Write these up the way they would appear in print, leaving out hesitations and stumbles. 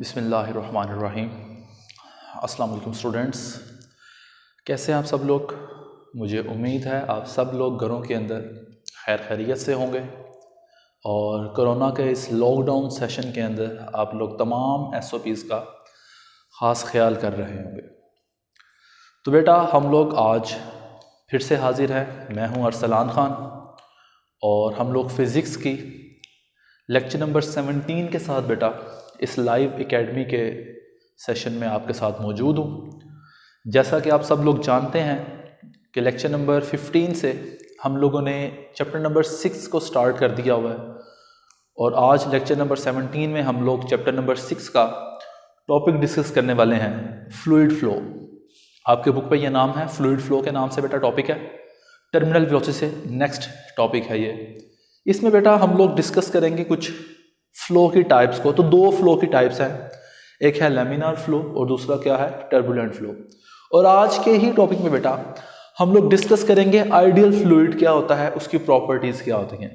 बिस्मिल्लाहिर्रहमानिर्रहीम। अस्सलाम वालेकुम स्टूडेंट्स, कैसे हैं आप सब लोग। मुझे उम्मीद है आप सब लोग घरों के अंदर खैर खैरियत से होंगे और कोरोना के इस लॉकडाउन सेशन के अंदर आप लोग तमाम SOPs का ख़ास ख्याल कर रहे होंगे। तो बेटा हम लोग आज फिर से हाजिर हैं। मैं हूं अरसलान ख़ान और हम लोग फ़िज़िक्स की लेक्चर नंबर 17 के साथ बेटा इस लाइव एकेडमी के सेशन में आपके साथ मौजूद हूँ। जैसा कि आप सब लोग जानते हैं कि लेक्चर नंबर 15 से हम लोगों ने चैप्टर नंबर 6 को स्टार्ट कर दिया हुआ है और आज लेक्चर नंबर 17 में हम लोग चैप्टर नंबर 6 का टॉपिक डिस्कस करने वाले हैं, फ्लूइड फ्लो। आपके बुक पे ये नाम है, फ्लूइड फ्लो के नाम से बेटा टॉपिक है। टर्मिनल वेलोसिटी से नेक्स्ट टॉपिक है ये। इसमें बेटा हम लोग डिस्कस करेंगे कुछ फ्लो की टाइप्स को। तो दो फ्लो की टाइप्स हैं, एक है लैमिनार फ्लो और दूसरा क्या है, टर्बुलेंट फ्लो। और आज के ही टॉपिक में बेटा हम लोग डिस्कस करेंगे आइडियल फ्लूइड क्या होता है, उसकी प्रॉपर्टीज क्या होती हैं।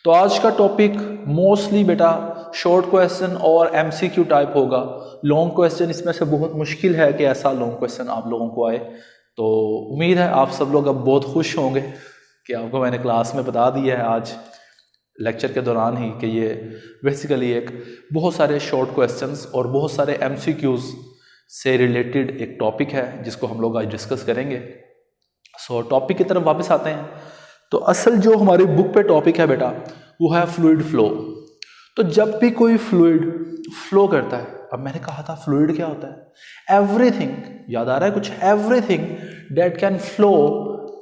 तो आज का टॉपिक मोस्टली बेटा शॉर्ट क्वेश्चन और MCQ टाइप होगा। लॉन्ग क्वेश्चन इसमें से बहुत मुश्किल है कि ऐसा लॉन्ग क्वेश्चन आप लोगों को आए। तो उम्मीद है आप सब लोग अब बहुत खुश होंगे कि आपको मैंने क्लास में बता दिया है आज लेक्चर के दौरान ही कि ये बेसिकली एक बहुत सारे शॉर्ट क्वेश्चंस और बहुत सारे MCQs से रिलेटेड एक टॉपिक है जिसको हम लोग आज डिस्कस करेंगे। सो टॉपिक की तरफ वापस आते हैं। तो असल जो हमारी बुक पे टॉपिक है बेटा वो है फ्लूइड फ्लो। तो जब भी कोई फ्लूइड फ्लो करता है, अब मैंने कहा था फ्लूइड क्या होता है, एवरीथिंग, याद आ रहा है कुछ, everything that can flow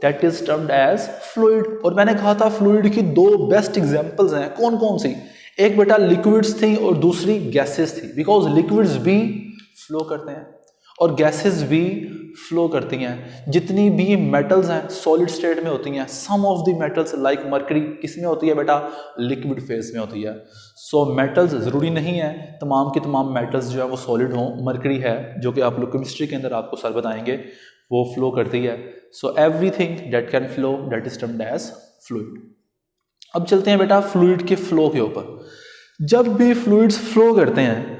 that is termed as fluid. और मैंने कहा था फ्लूइड की दो बेस्ट एग्जांपल्स हैं, कौन कौन सी, एक बेटा लिक्विड्स थी और दूसरी गैसेस थी। बिकॉज लिक्विड्स भी फ्लो करते हैं और गैसेस भी फ्लो करती हैं। जितनी भी मेटल्स हैं सॉलिड स्टेट में होती हैं। Some of the metals like mercury किस में होती है बेटा, लिक्विड फेज में होती है। सो मेटल्स ज़रूरी नहीं है तमाम की तमाम मेटल्स जो है वो सॉलिड हों। मरकरी है जो कि आप लोग केमिस्ट्री के अंदर आपको सर बताएंगे, वो फ्लो करती है। So everything that can flow that is termed as fluid. अब चलते हैं बेटा फ्लूइड के फ्लो के ऊपर। जब भी फ्लूइड्स फ्लो करते हैं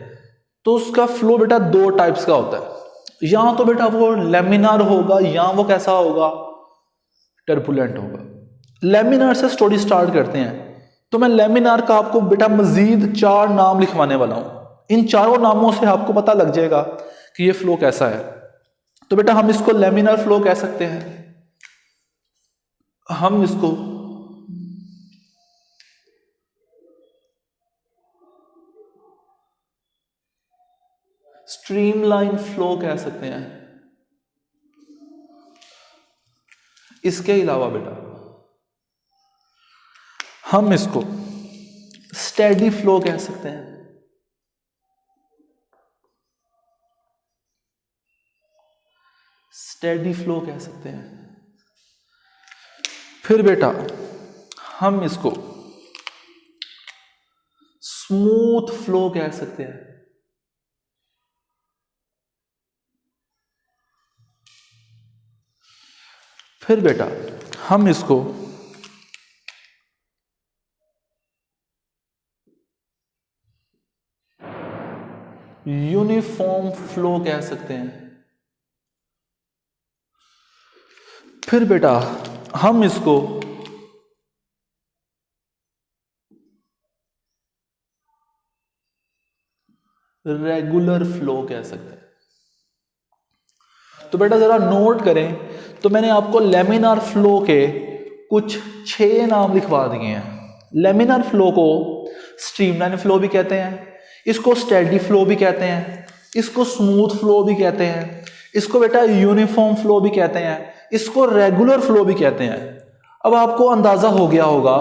तो उसका फ्लो बेटा दो टाइप्स का होता है, या तो बेटा वो लेमिनार होगा या वो कैसा होगा, टर्बुलेंट होगा। लेमिनार से स्टोरी स्टार्ट करते हैं। तो मैं लेमिनार का आपको बेटा मजीद 4 नाम लिखवाने वाला हूं। इन चारों नामों से आपको पता लग जाएगा कि ये फ्लो कैसा है। तो बेटा हम इसको लेमिनार फ्लो कह सकते हैं, हम इसको स्ट्रीमलाइन फ्लो कह सकते हैं। इसके अलावा बेटा हम इसको स्टेडी फ्लो कह सकते हैं। स्टेडी फ्लो कह सकते हैं। फिर बेटा हम इसको स्मूथ फ्लो कह सकते हैं। फिर बेटा हम इसको यूनिफॉर्म फ्लो कह सकते हैं। फिर बेटा हम इसको रेगुलर फ्लो कह सकते हैं। तो बेटा जरा नोट करें, तो मैंने आपको लेमिनार फ्लो के कुछ 6 नाम लिखवा दिए हैं। लेमिनार फ्लो को स्ट्रीमलाइन फ्लो भी कहते हैं, इसको स्टेडी फ्लो भी कहते हैं, इसको स्मूथ फ्लो भी कहते हैं, इसको बेटा यूनिफॉर्म फ्लो भी कहते हैं, इसको रेगुलर फ्लो भी कहते हैं। अब आपको अंदाजा हो गया होगा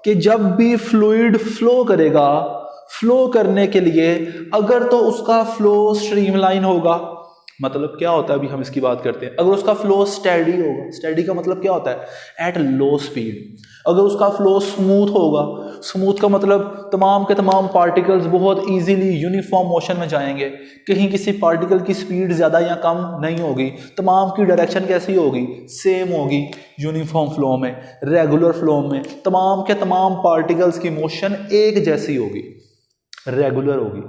कि जब भी फ्लूइड फ्लो करेगा, फ्लो करने के लिए अगर तो उसका फ्लो स्ट्रीमलाइन होगा, मतलब क्या होता है अभी हम इसकी बात करते हैं। अगर उसका फ्लो स्टेडी होगा, स्टेडी का मतलब क्या होता है, एट लो स्पीड। अगर उसका फ्लो स्मूथ होगा, स्मूथ का मतलब तमाम के तमाम पार्टिकल्स बहुत इजीली यूनिफॉर्म मोशन में जाएंगे, कहीं किसी पार्टिकल की स्पीड ज़्यादा या कम नहीं होगी, तमाम की डायरेक्शन कैसी होगी, सेम होगी यूनिफॉर्म फ्लो में। रेगुलर फ्लो में तमाम के तमाम पार्टिकल्स की मोशन एक जैसी होगी, रेगुलर होगी।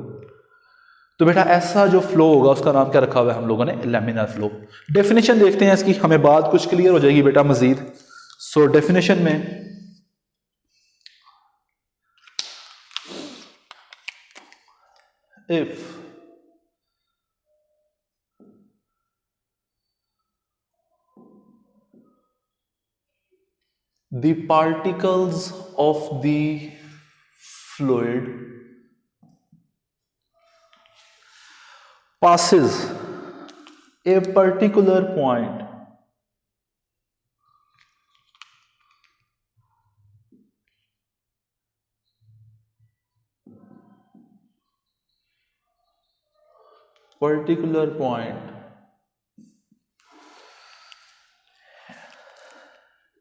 तो बेटा ऐसा जो फ्लो होगा उसका नाम क्या रखा हुआ है हम लोगों ने, लैमिनार फ्लो। डेफिनेशन देखते हैं इसकी, हमें बात कुछ क्लियर हो जाएगी बेटा मजीद। सो डेफिनेशन में if the particles of the fluid passes a particular point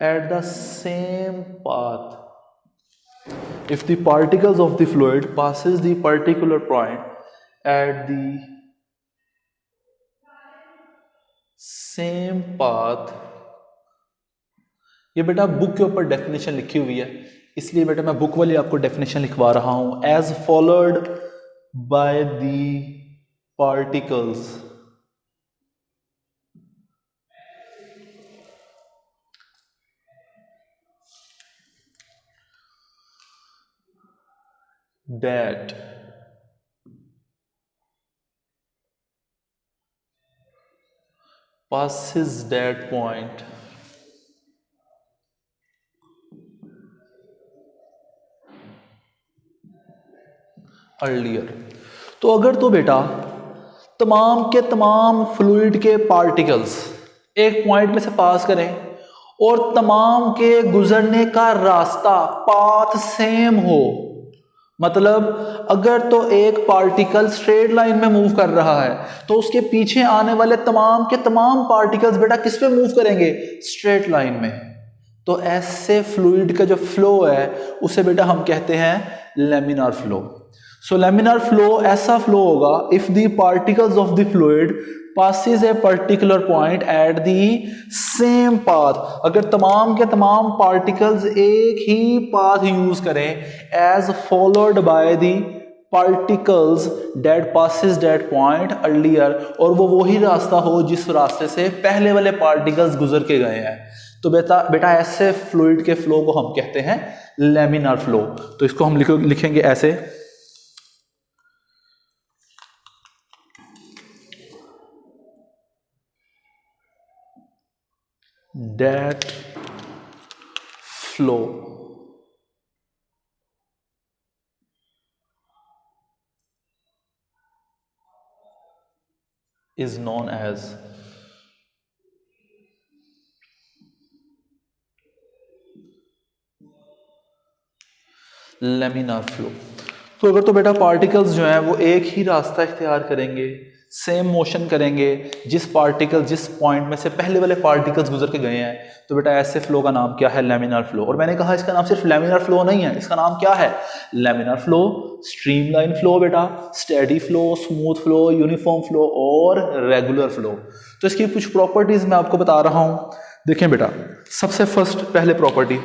at the same path. If the particles of the fluid passes the particular point at the same path, ये बेटा book के ऊपर definition लिखी हुई है, इसलिए बेटा मैं बुक वाली आपको डेफिनेशन लिखवा रहा हूं। As followed by the particles that passes that point earlier। तो अगर तो बेटा तमाम के तमाम फ्लूइड के पार्टिकल्स एक पॉइंट में से पास करें और तमाम के गुजरने का रास्ता पाथ सेम हो, मतलब अगर तो एक पार्टिकल स्ट्रेट लाइन में मूव कर रहा है तो उसके पीछे आने वाले तमाम के तमाम पार्टिकल्स बेटा किस पे मूव करेंगे, स्ट्रेट लाइन में। तो ऐसे फ्लूइड का जो फ्लो है उसे बेटा हम कहते हैं लैमिनार फ्लो। सो लैमिनार फ्लो ऐसा फ्लो होगा if the particles of the fluid passes a particular point at the same path, अगर तमाम के तमाम पार्टिकल्स एक ही पाथ यूज करें as followed by the particles that passes that point earlier, और वो वही रास्ता हो जिस रास्ते से पहले वाले पार्टिकल्स गुजर के गए हैं, तो बेटा ऐसे फ्लूइड के फ्लो को हम कहते हैं लैमिनार फ्लो। तो इसको हम लिखेंगे ऐसे, that flow is known as laminar flow. तो अगर तो बेटा पार्टिकल्स जो हैं वो एक ही रास्ता इख्तियार करेंगे, सेम मोशन करेंगे जिस पॉइंट में से पहले वाले पार्टिकल्स गुजर के गए हैं, तो बेटा ऐसे फ्लो का नाम क्या है, लैमिनार फ्लो। और मैंने कहा इसका नाम सिर्फ लैमिनार फ्लो नहीं है, इसका नाम क्या है, लैमिनार फ्लो, स्ट्रीमलाइन फ्लो बेटा, steady flow, smooth flow, uniform flow और रेगुलर फ्लो। तो इसकी कुछ प्रॉपर्टीज मैं आपको बता रहा हूं। देखें बेटा, सबसे फर्स्ट पहले property,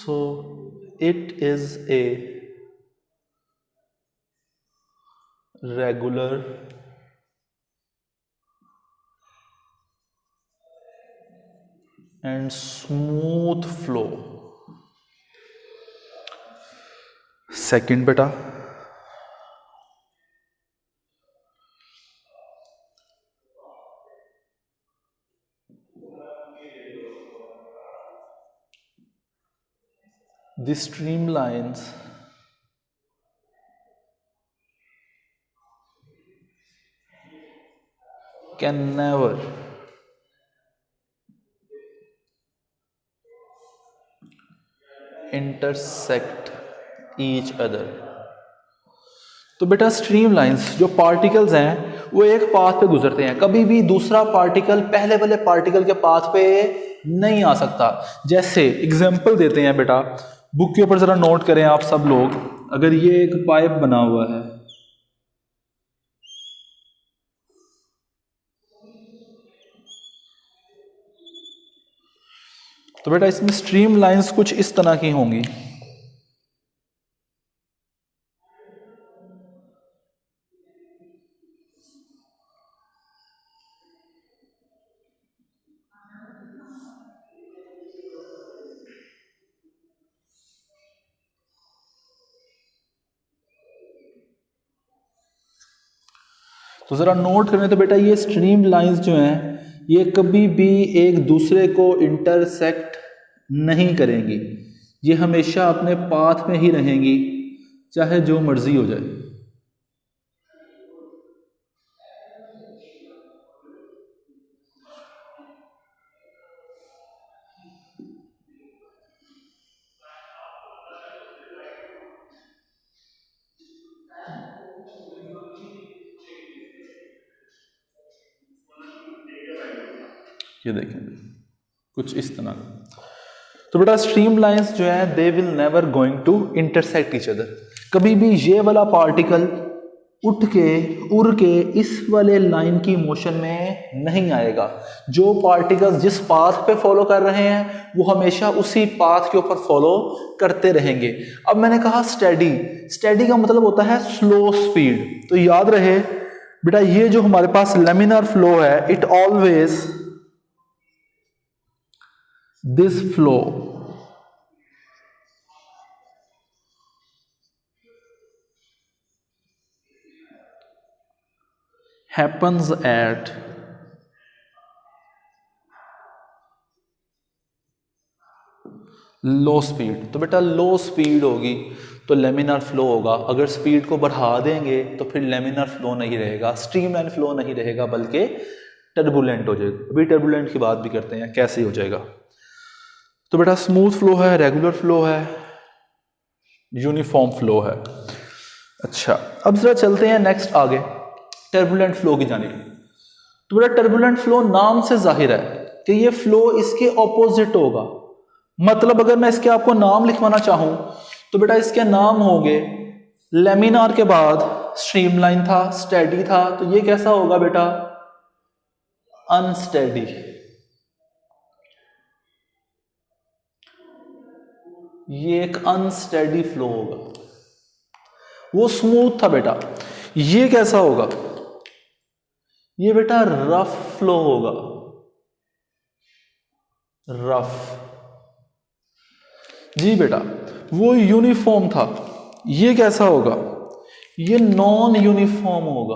so it is a regular and smooth flow। Second बेटा, the streamlines can never intersect each other। तो बेटा स्ट्रीमलाइंस जो पार्टिकल्स हैं वो एक पाथ पे गुजरते हैं, कभी भी दूसरा पार्टिकल पहले वाले पार्टिकल के पाथ पे नहीं आ सकता। जैसे एग्जांपल देते हैं बेटा, बुक के ऊपर जरा नोट करें आप सब लोग, अगर ये एक पाइप बना हुआ है, तो बेटा इसमें स्ट्रीम लाइंस कुछ इस तरह की होंगी, तो ज़रा नोट करें तो बेटा ये स्ट्रीम लाइंस जो हैं ये कभी भी एक दूसरे को इंटरसेक्ट नहीं करेंगी, ये हमेशा अपने पाथ में ही रहेंगी चाहे जो मर्जी हो जाए। ये देखें कुछ इस तरह का। तो बेटा स्ट्रीम लाइंस जो है they will never going to intersect each other. कभी भी ये वाला पार्टिकल उठ के उड़ के इस वाले लाइन की मोशन में नहीं आएगा। जो पार्टिकल्स जिस पाथ पे फॉलो कर रहे हैं वो हमेशा उसी पाथ के ऊपर फॉलो करते रहेंगे। अब मैंने कहा स्टेडी, स्टेडी का मतलब होता है स्लो स्पीड। तो याद रहे बेटा ये जो हमारे पास लेमिनर फ्लो है, it always this flow happens at low speed. तो बेटा लो स्पीड होगी तो लेमिनर फ्लो होगा। अगर स्पीड को बढ़ा देंगे तो फिर लेमिनर फ्लो नहीं रहेगा, स्ट्रीमलाइन फ्लो नहीं रहेगा, बल्कि टर्बुलेंट हो जाएगा। अभी टर्बुलेंट की बात भी करते हैं कैसे हो जाएगा। तो बेटा स्मूथ फ्लो है, रेगुलर फ्लो है, यूनिफॉर्म फ्लो है। अच्छा अब जरा चलते हैं नेक्स्ट आगे टर्बुलेंट फ्लो की जानिब। तो बेटा टर्बुलेंट फ्लो नाम से जाहिर है कि ये फ्लो इसके ऑपोजिट होगा। मतलब अगर मैं इसके आपको नाम लिखवाना चाहूं तो बेटा इसके नाम होंगे, लेमिनार के बाद स्ट्रीमलाइन था, स्टेडी था, तो ये कैसा होगा बेटा? अनस्टेडी। ये एक अनस्टेडी फ्लो होगा। वो स्मूथ था बेटा, ये कैसा होगा? ये बेटा रफ फ्लो होगा, रफ। जी बेटा वो यूनिफॉर्म था, ये कैसा होगा? ये नॉन यूनिफॉर्म होगा।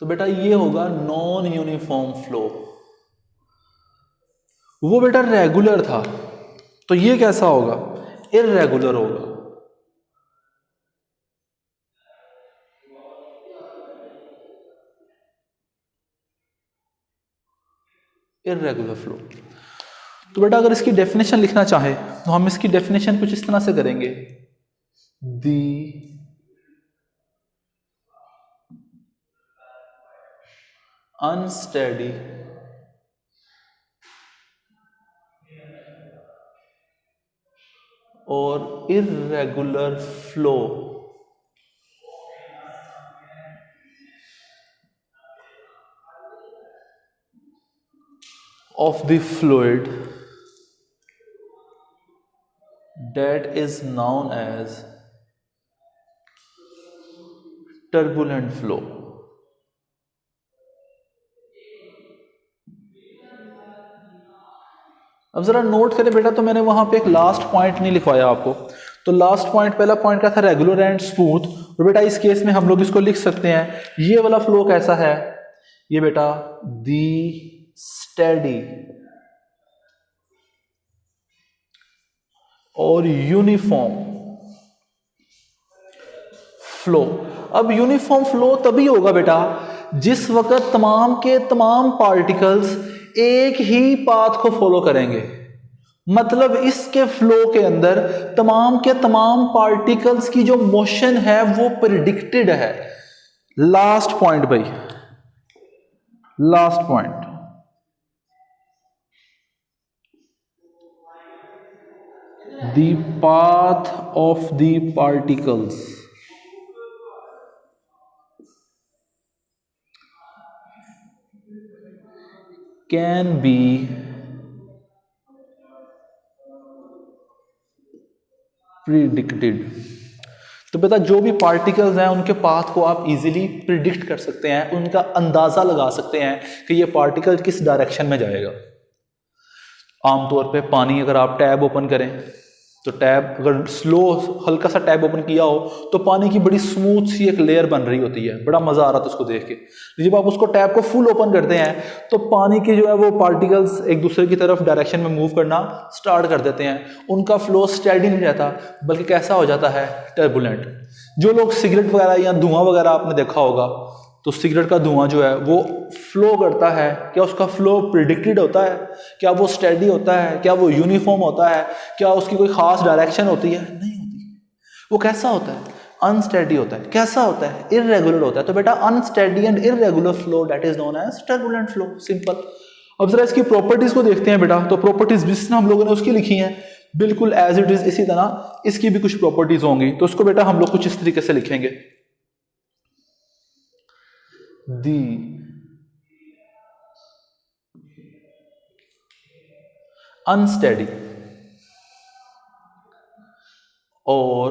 तो बेटा ये होगा नॉन यूनिफॉर्म फ्लो। वो बेटा रेगुलर था, तो ये कैसा होगा? इररेगुलर होगा। Irregular flow. तो बेटा अगर इसकी डेफिनेशन लिखना चाहे तो हम इसकी डेफिनेशन कुछ इस तरह से करेंगे, दी unsteady or irregular flow of the fluid that is known as turbulent flow। अब जरा नोट करें बेटा, तो मैंने वहां पे एक लास्ट पॉइंट नहीं लिखवाया आपको। तो लास्ट पॉइंट, पहला पॉइंट क्या था? Regular and smooth. और बेटा इस केस में हम लोग इसको लिख सकते हैं, ये वाला फ्लो कैसा है? ये बेटा दी स्टेडी और यूनिफॉर्म फ्लो। अब यूनिफॉर्म फ्लो तभी होगा बेटा जिस वक्त तमाम के तमाम पार्टिकल्स एक ही पाथ को फॉलो करेंगे। मतलब इसके फ्लो के अंदर तमाम के तमाम पार्टिकल्स की जो मोशन है वो प्रिडिक्टेड है। लास्ट पॉइंट भाई, last point, the path of the particles can be predicted. तो बेटा जो भी पार्टिकल्स हैं उनके पाथ को आप इजीली प्रिडिक्ट कर सकते हैं, उनका अंदाजा लगा सकते हैं कि ये पार्टिकल किस डायरेक्शन में जाएगा। आमतौर पे पानी अगर आप टैब ओपन करें तो टैब अगर स्लो हल्का सा टैब ओपन किया हो तो पानी की बड़ी स्मूथ सी एक लेयर बन रही होती है, बड़ा मज़ा आ रहा था उसको देख के। जब आप उसको टैब को फुल ओपन करते हैं तो पानी के जो है वो पार्टिकल्स एक दूसरे की तरफ डायरेक्शन में मूव करना स्टार्ट कर देते हैं। उनका फ्लो स्टेडी नहीं रहता बल्कि कैसा हो जाता है, टर्बुलेंट। जो लोग सिगरेट वगैरह या धुआं वगैरह आपने देखा होगा तो सिगरेट का धुआं जो है वो फ्लो करता है, क्या उसका फ्लो प्रिडिक्टेड होता है, क्या वो स्टेडी होता है, क्या वो यूनिफॉर्म होता है, क्या उसकी कोई खास डायरेक्शन होती है? नहीं होती। वो कैसा होता है? अनस्टेडी होता है। कैसा होता है? इररेगुलर होता है। तो बेटा unsteady and irregular flow that is known as turbulent flow, simple. अब जरा इसकी प्रॉपर्टीज को देखते हैं बेटा। तो प्रॉपर्टीज जिस हम लोगों ने उसकी लिखी हैं बिल्कुल एज इट इज, इसी तरह इसकी भी कुछ प्रॉपर्टीज होंगी। तो उसको बेटा हम लोग कुछ इस तरीके से लिखेंगे, the unsteady or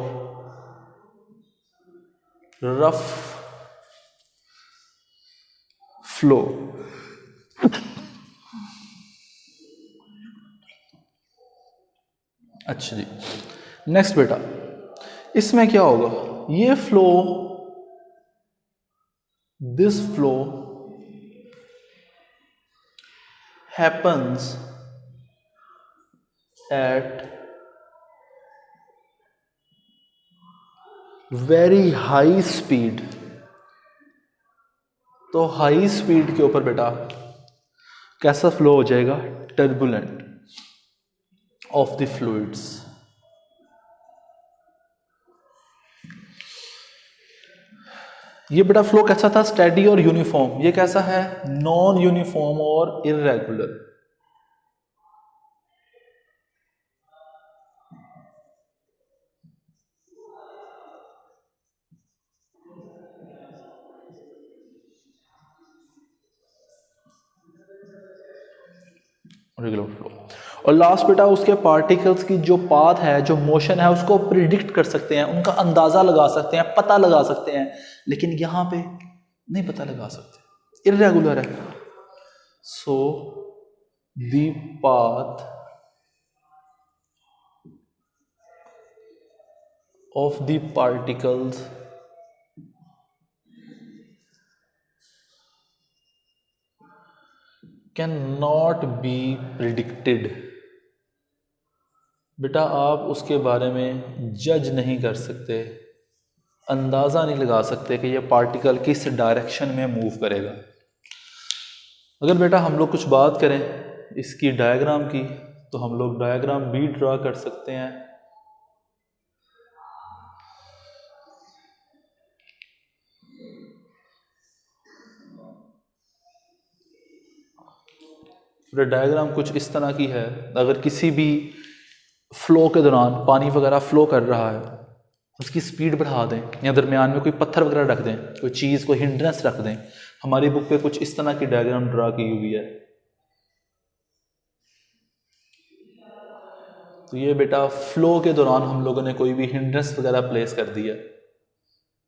rough flow अच्छा जी, नेक्स्ट बेटा इसमें क्या होगा, ये flow, this flow happens at very high speed। तो हाई स्पीड के ऊपर बेटा कैसा फ्लो हो जाएगा, टर्बुलेंट ऑफ द फ्लूइड्स। ये बेटा फ्लो कैसा था, स्टेडी और यूनिफॉर्म। ये कैसा है, नॉन यूनिफॉर्म और इररेगुलर। Regular flow. और लास्ट बेटा उसके पार्टिकल्स की जो पाथ है, जो मोशन है, उसको प्रिडिक्ट कर सकते हैं, उनका अंदाजा लगा सकते हैं, पता लगा सकते हैं। लेकिन यहां पे नहीं पता लगा सकते, इररेगुलर है। So the path of the particles can not be predicted. बेटा आप उसके बारे में जज नहीं कर सकते, अंदाज़ा नहीं लगा सकते कि ये पार्टिकल किस डायरेक्शन में मूव करेगा। अगर बेटा हम लोग कुछ बात करें इसकी डायग्राम की तो हम लोग डायग्राम भी ड्रा कर सकते हैं। डायग्राम कुछ इस तरह की है। अगर किसी भी फ्लो के दौरान पानी वगैरह फ्लो कर रहा है, उसकी स्पीड बढ़ा दें या दरमियान में कोई पत्थर वगैरह रख दें, कोई चीज़, कोई हिंड्रेंस रख दें। हमारी बुक पे कुछ इस तरह की डायग्राम ड्रा की हुई है। तो ये बेटा फ्लो के दौरान हम लोगों ने कोई भी हिंड्रेंस वगैरह प्लेस कर दी है।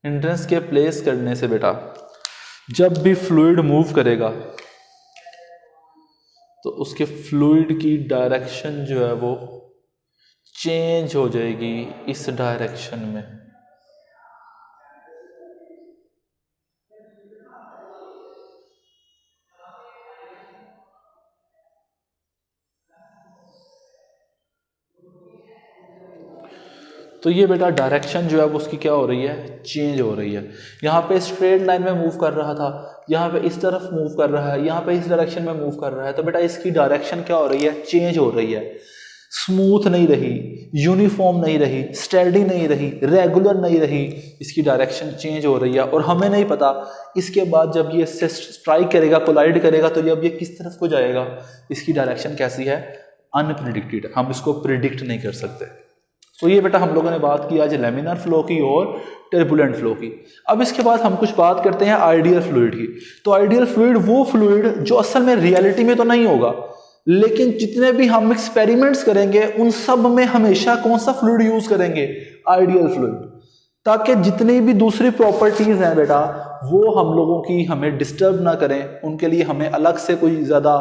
हिंड्रेंस के प्लेस करने से बेटा जब भी फ्लूइड मूव करेगा तो उसके फ्लूइड की डायरेक्शन जो है वो चेंज हो जाएगी इस डायरेक्शन में। तो ये बेटा डायरेक्शन जो है वो उसकी क्या हो रही है, चेंज हो रही है। यहाँ पे स्ट्रेट लाइन में मूव कर रहा था, यहाँ पे इस तरफ मूव कर रहा है, यहाँ पे इस डायरेक्शन में मूव कर रहा है। तो बेटा इसकी डायरेक्शन क्या हो रही है, चेंज हो रही है। स्मूथ नहीं रही, यूनिफॉर्म नहीं रही, स्टेडी नहीं रही, रेगुलर नहीं रही, इसकी डायरेक्शन चेंज हो रही है। और हमें नहीं पता इसके बाद जब ये स्ट्राइक करेगा, कोलाइड करेगा, तो जब ये किस तरफ को जाएगा, इसकी डायरेक्शन कैसी है, अनप्रिडिक्टेड। हम इसको प्रिडिक्ट नहीं कर सकते। तो ये बेटा हम लोगों ने बात की आज लैमिनार फ्लो की और टर्बुलेंट फ्लो की। अब इसके बाद हम कुछ बात करते हैं आइडियल फ्लूइड की। तो आइडियल फ्लूइड वो फ्लूइड जो असल में रियलिटी में तो नहीं होगा, लेकिन जितने भी हम एक्सपेरिमेंट्स करेंगे उन सब में हमेशा कौन सा फ्लूइड यूज करेंगे, आइडियल फ्लूइड। ताकि जितनी भी दूसरी प्रॉपर्टीज हैं बेटा वो हम लोगों की हमें डिस्टर्ब ना करें, उनके लिए हमें अलग से कोई ज़्यादा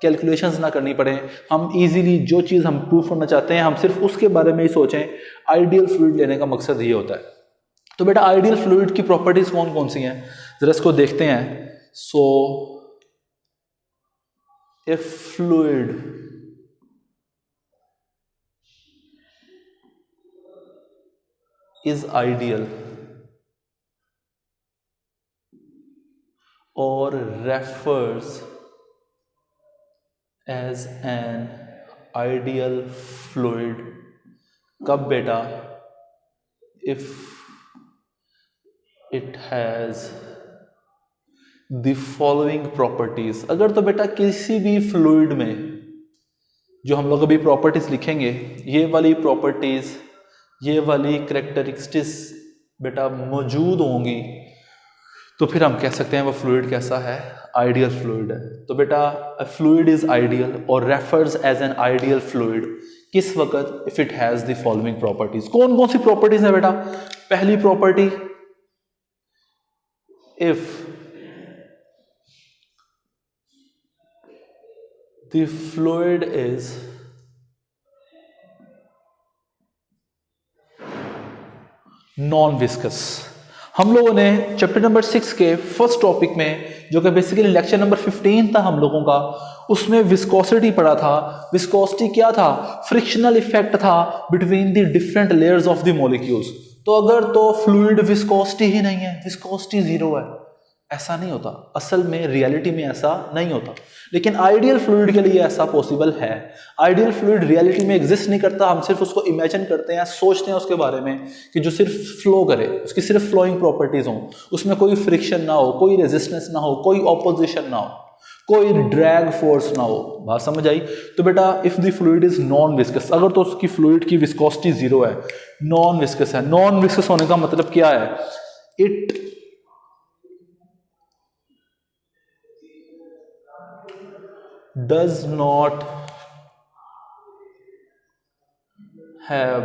कैलकुलेशंस ना करनी पड़े। हम इजीली जो चीज़ हम प्रूव करना चाहते हैं हम सिर्फ उसके बारे में ही सोचें। आइडियल फ्लूइड लेने का मकसद ये होता है। तो बेटा आइडियल फ्लूइड की प्रॉपर्टीज कौन कौन सी हैं जरा इसको देखते हैं। So if fluid is ideal or refers as an ideal fluid, कब बेटा? if it has the following properties, अगर तो बेटा किसी भी फ्लूइड में जो हम लोग अभी प्रॉपर्टीज लिखेंगे ये वाली प्रॉपर्टीज ये वाली करेक्टरिस्टिक्स बेटा मौजूद होंगी तो फिर हम कह सकते हैं वो फ्लूइड कैसा है, आइडियल फ्लूइड है। तो बेटा फ्लूइड इज आइडियल और refers as an ideal fluid किस वक्त? If it has the following properties. कौन कौन सी प्रॉपर्टीज है बेटा? पहली property, if the fluid is non viscous. हम लोगों ने चैप्टर नंबर 6 के फर्स्ट टॉपिक में जो कि बेसिकली लेक्चर नंबर 15 था हम लोगों का, उसमें विस्कोसिटी पढ़ा था। विस्कोसिटी क्या था? फ्रिक्शनल इफेक्ट था between the different layers of the molecules. तो अगर तो फ्लूइड विस्कोसिटी ही नहीं है, विस्कोसिटी जीरो है, ऐसा नहीं होता। असल में रियलिटी में ऐसा नहीं होता, लेकिन आइडियल फ्लूइड के लिए ऐसा पॉसिबल है। आइडियल फ्लूइड रियलिटी में एग्जिस्ट नहीं करता, हम सिर्फ उसको इमेजिन करते हैं, सोचते हैं उसके बारे में कि जो सिर्फ फ्लो करे, उसकी सिर्फ फ्लोइंग प्रॉपर्टीज हों, उसमें कोई फ्रिक्शन ना हो, कोई रेजिस्टेंस ना हो, कोई ऑपोजिशन ना हो, कोई ड्रैग फोर्स ना हो। बात समझ आई? तो बेटा if the fluid is non viscous, अगर तो उसकी फ्लूइड की विस्कोसिटी जीरो है, नॉन विस्कस है। नॉन विस्कस होने का मतलब क्या है? It does not have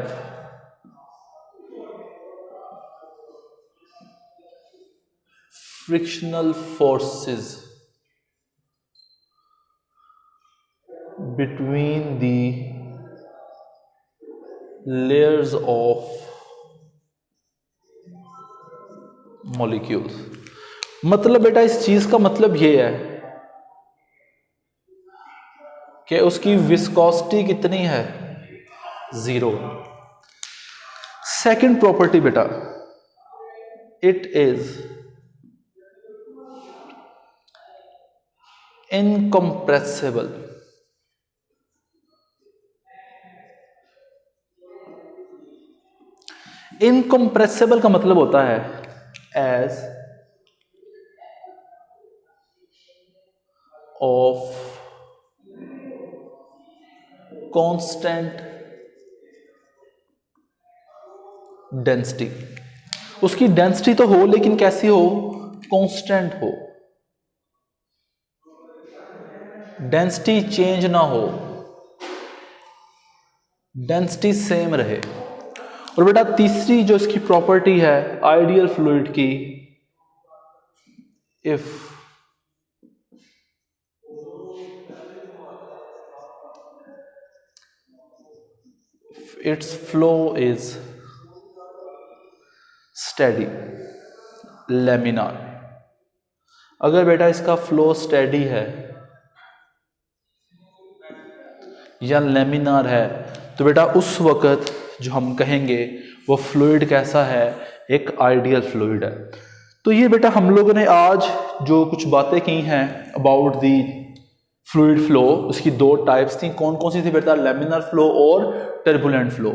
frictional forces between the layers of molecules। मतलब बेटा इस चीज का मतलब ये है कि उसकी विस्कोसिटी कितनी है? जीरो। सेकंड प्रॉपर्टी बेटा, इट इज इनकम्प्रेसिबल। इनकम्प्रेसिबल का मतलब होता है एज ऑफ कांस्टेंट डेंसिटी। उसकी डेंसिटी तो हो लेकिन कैसी हो? कांस्टेंट हो, डेंसिटी चेंज ना हो, डेंसिटी सेम रहे। और बेटा तीसरी जो इसकी प्रॉपर्टी है आइडियल फ्लूइड की, if its flow is steady, laminar। अगर बेटा इसका फ्लो स्टेडी है या लेमिनार है तो बेटा उस वक्त जो हम कहेंगे वो फ्लूइड कैसा है? एक आइडियल फ्लूइड है। तो ये बेटा हम लोगों ने आज जो कुछ बातें की हैं अबाउट दी फ्लूइड फ्लो, उसकी दो टाइप्स थी। कौन कौन सी थी बेटा? लेमिनर फ्लो और टर्बुलेंट फ्लो।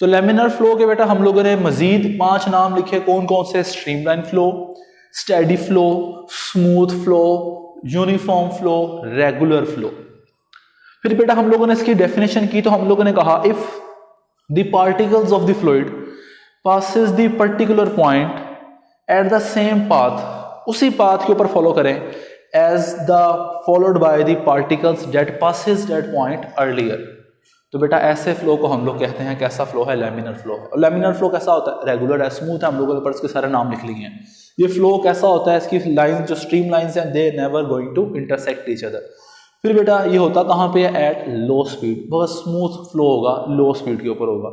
तो लेमिनर फ्लो के बेटा हम लोगों ने मजीद 5 नाम लिखे। कौन कौन से? Streamline flow, steady flow, smooth flow, uniform flow, regular flow. फिर बेटा हम लोगों ने इसकी डेफिनेशन की तो हम लोगों ने कहा if the particles of the fluid passes the particular point at the same path, उसी पाथ के ऊपर फॉलो करें as the followed by the particles that passes that point earlier। तो बेटा ऐसे फ्लो को हम लोग कहते हैं, कैसा फ्लो है, लैमिनर फ्लो है। और लैमिनर फ्लो कैसा होता है, रेगुलर है, स्मूथ है, हम लोगों ने ऊपर इसके सारे नाम लिख लिए हैं। ये फ्लो कैसा होता है, इसकी लाइन जो स्ट्रीम लाइंस हैं they never going to intersect each other. फिर बेटा ये होता कहाँ पे है, एट लो स्पीड, बहुत स्मूथ फ्लो होगा, लो स्पीड के ऊपर होगा।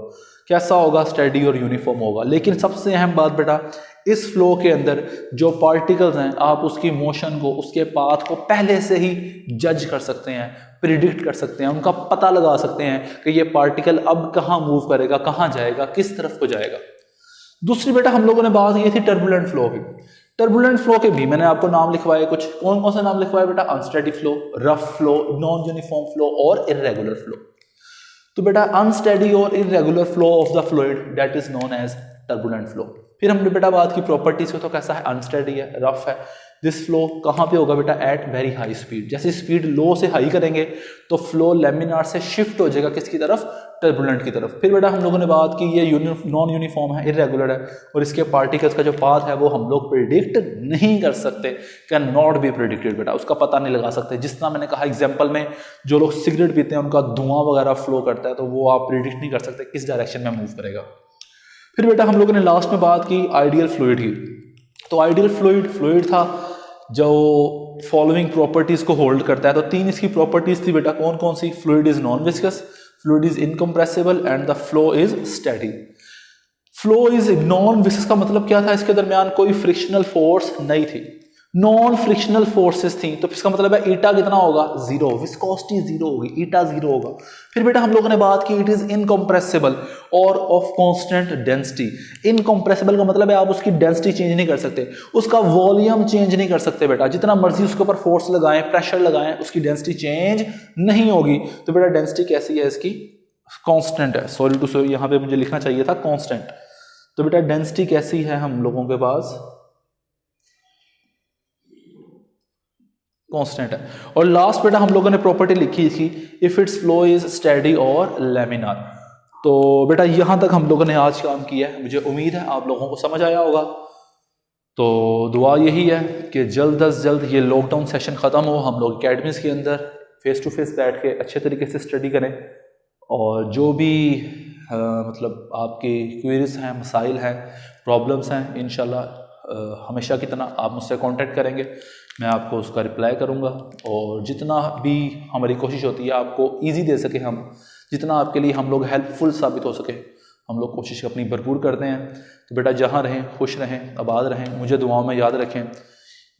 कैसा होगा, स्टेडी और यूनिफॉर्म होगा। लेकिन सबसे अहम बात बेटा, इस फ्लो के अंदर जो पार्टिकल्स हैं आप उसकी मोशन को, उसके पाथ को पहले से ही जज कर सकते हैं, प्रिडिक्ट कर सकते हैं, उनका पता लगा सकते हैं कि ये पार्टिकल अब कहाँ मूव करेगा, कहाँ जाएगा, किस तरफ को जाएगा। दूसरी बेटा हम लोगों ने बात की थी टर्बुलेंट फ्लो की। टर्बुलेंट फ्लो के भी मैंने आपको नाम लिखवाए कुछ। कौन कौन से नाम लिखवाए बेटा, unsteady flow, rough flow, non uniform flow और इररेगुलर फ्लो। तो बेटा अनस्टेडी और irregular flow of the fluid that is known as turbulent flow. फिर हमने बेटा बात की प्रॉपर्टीज को, तो कैसा है, अनस्टेडी है, रफ है। दिस फ्लो कहाँ पे होगा बेटा, एट वेरी हाई स्पीड। जैसे स्पीड लो से हाई करेंगे तो फ्लो लेमिनार से शिफ्ट हो जाएगा किसकी तरफ, टर्बुलेंट की तरफ। फिर बेटा हम लोगों ने बात की ये नॉन यूनिफॉर्म है, इररेगुलर है, और इसके पार्टिकल्स का जो पाथ है वो हम लोग प्रिडिक्ट नहीं कर सकते, कैन नॉट बी प्रिडिक्टेड बेटा, उसका पता नहीं लगा सकते। जिस तरह मैंने कहा एग्जाम्पल में, जो लोग सिगरेट पीते हैं उनका धुआं वगैरह फ्लो करता है, तो वो आप प्रिडिक्ट नहीं कर सकते किस डायरेक्शन में मूव करेगा। फिर बेटा हम लोगों ने लास्ट में बात की आइडियल फ्लूइड की। तो आइडियल फ्लूइड था जो फॉलोइंग प्रॉपर्टीज को होल्ड करता है। तो 3 इसकी प्रॉपर्टीज थी बेटा, कौन कौन सी, fluid is non viscous, fluid is incompressible and the flow is steady. Flow is non viscous का मतलब क्या था, इसके दरमियान कोई फ्रिक्शनल फोर्स नहीं थी, नॉन फ्रिक्शनल फोर्सेस थी। तो इसका मतलब है ईटा कितना होगा, 0, विस्कोसिटी 0 होगी, ईटा 0 होगा। फिर बेटा हम लोगों ने बात की इट इज इनकम्प्रेसिबल और ऑफ कांस्टेंट डेंसिटी। इनकम्प्रेसिबल का मतलब है आप उसकी डेंसिटी चेंज नहीं कर सकते, उसका वॉल्यूम चेंज नहीं कर सकते बेटा, जितना मर्जी उसके ऊपर फोर्स लगाएं, प्रेशर लगाएं, उसकी डेंसिटी चेंज नहीं होगी। तो बेटा डेंसिटी कैसी है इसकी, कांस्टेंट है। सॉरी टू सॉरी, यहाँ पे मुझे लिखना चाहिए था कांस्टेंट। तो बेटा डेंसिटी कैसी है हम लोगों के पास, कांस्टेंट है। और लास्ट बेटा हम लोगों ने प्रॉपर्टी लिखी थी, if it's flow is steady और लैमिनार। तो बेटा यहां तक हम लोगों ने आज काम किया है, मुझे उम्मीद है आप लोगों को समझ आया होगा। तो दुआ यही है कि जल्द अज जल्द ये लॉकडाउन सेशन ख़त्म हो, हम लोग अकेडमीज़ के अंदर फेस टू फेस बैठ के अच्छे तरीके से स्टडी करें, और जो भी मतलब आपकी क्वेरीज हैं, मसाइल हैं, प्रॉब्लम्स हैं, इंशाल्लाह हमेशा की तरह आप मुझसे कांटेक्ट करेंगे, मैं आपको उसका रिप्लाई करूंगा। और जितना भी हमारी कोशिश होती है आपको इजी दे सके हम, जितना आपके लिए हम लोग हेल्पफुल साबित हो सके, हम लोग कोशिश अपनी भरपूर करते हैं। तो बेटा जहाँ रहें खुश रहें, आबाद रहें, मुझे दुआओं में याद रखें।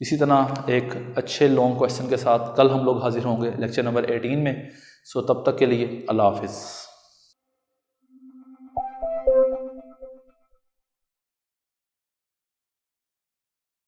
इसी तरह एक अच्छे लॉन्ग क्वेश्चन के साथ कल हम लोग हाजिर होंगे लेक्चर नंबर 18 में। सो तब तक के लिए अल्लाह हाफिज़।